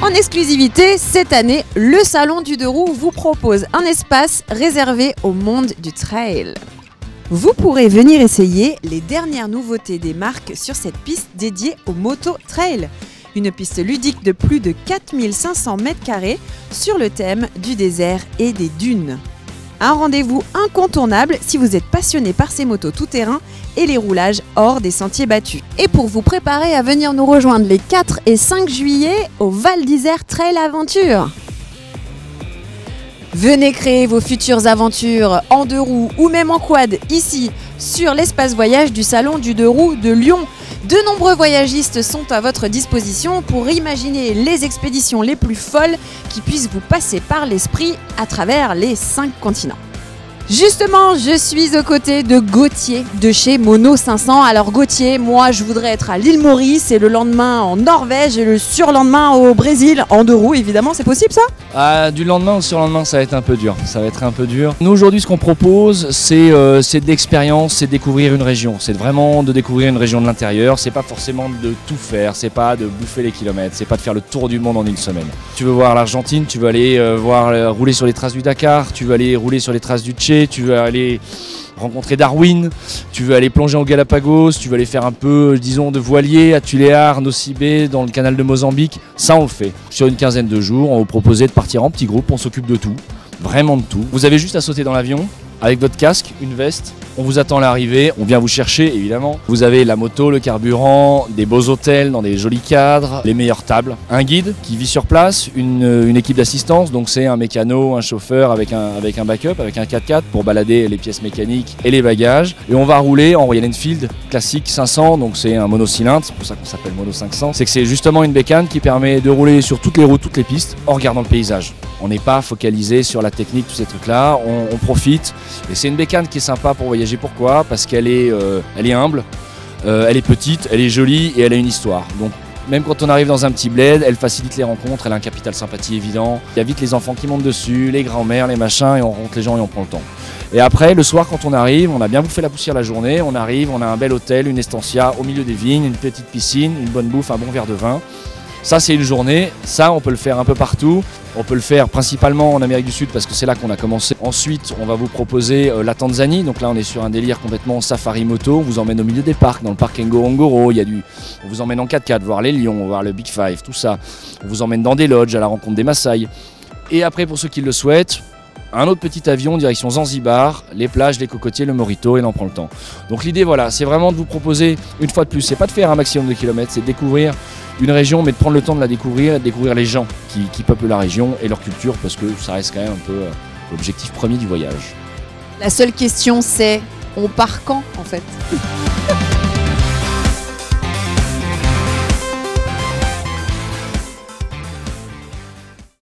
En exclusivité, cette année, le Salon du Deux Roues vous propose un espace réservé au monde du trail. Vous pourrez venir essayer les dernières nouveautés des marques sur cette piste dédiée au moto trail. Une piste ludique de plus de 4500 m² sur le thème du désert et des dunes. Un rendez-vous incontournable si vous êtes passionné par ces motos tout-terrain et les roulages hors des sentiers battus. Et pour vous préparer à venir nous rejoindre les 4 et 5 juillet au Val d'Isère Trail Aventure. Venez créer vos futures aventures en deux roues ou même en quad ici sur l'espace voyage du Salon du Deux Roues de Lyon. De nombreux voyagistes sont à votre disposition pour imaginer les expéditions les plus folles qui puissent vous passer par l'esprit à travers les 5 continents. Justement, je suis aux côtés de Gauthier de chez Mono 500. Alors Gauthier, moi je voudrais être à l'île Maurice et le lendemain en Norvège et le surlendemain au Brésil en deux roues, évidemment, c'est possible ça ? Du lendemain au surlendemain, ça va être un peu dur. Nous aujourd'hui, ce qu'on propose, c'est de l'expérience, c'est de découvrir une région. C'est vraiment de découvrir une région de l'intérieur. C'est pas forcément de tout faire, c'est pas de bouffer les kilomètres, c'est pas de faire le tour du monde en une semaine. Tu veux voir l'Argentine, tu veux aller rouler sur les traces du Dakar, tu veux aller rouler sur les traces du Tché, tu veux aller rencontrer Darwin, tu veux aller plonger au Galapagos, tu veux aller faire un peu, disons, de voilier à Tuléar, Nosy-Bé, dans le canal de Mozambique. Ça, on le fait. Sur une quinzaine de jours, on va vous proposer de partir en petits groupes, on s'occupe de tout, vraiment de tout. Vous avez juste à sauter dans l'avion avec votre casque, une veste. On vous attend à l'arrivée, on vient vous chercher évidemment. Vous avez la moto, le carburant, des beaux hôtels dans des jolis cadres, les meilleures tables, un guide qui vit sur place, une équipe d'assistance, donc c'est un mécano, un chauffeur avec un backup, avec un 4x4 pour balader les pièces mécaniques et les bagages. Et on va rouler en Royal Enfield classique 500, donc c'est un monocylindre, c'est pour ça qu'on s'appelle Mono 500. C'est que c'est justement une bécane qui permet de rouler sur toutes les routes, toutes les pistes, en regardant le paysage. On n'est pas focalisé sur la technique, tous ces trucs-là, on profite. Et c'est une bécane qui est sympa pour voyager. Pourquoi ? Parce qu'elle est humble, elle est petite, elle est jolie et elle a une histoire. Donc même quand on arrive dans un petit bled, elle facilite les rencontres, elle a un capital sympathie évident. Il y a vite les enfants qui montent dessus, les grands-mères, les machins, et on rencontre les gens et on prend le temps. Et après, le soir, quand on arrive, on a bien bouffé la poussière la journée, on arrive, on a un bel hôtel, une estancia au milieu des vignes, une petite piscine, une bonne bouffe, un bon verre de vin. Ça, c'est une journée. Ça, on peut le faire un peu partout. On peut le faire principalement en Amérique du Sud parce que c'est là qu'on a commencé. Ensuite, on va vous proposer la Tanzanie. Donc là, on est sur un délire complètement safari moto. On vous emmène au milieu des parcs, dans le parc Ngorongoro. On vous emmène en 4x4, voir les lions, voir le Big Five, tout ça. On vous emmène dans des lodges, à la rencontre des Maasai. Et après, pour ceux qui le souhaitent, un autre petit avion direction Zanzibar, les plages, les cocotiers, le Morito, et on prend le temps. Donc l'idée, voilà, c'est vraiment de vous proposer, une fois de plus, c'est pas de faire un maximum de kilomètres, c'est de découvrir une région, mais de prendre le temps de la découvrir et de découvrir les gens qui peuplent la région et leur culture, parce que ça reste quand même un peu l'objectif premier du voyage. La seule question, c'est on part quand en fait ?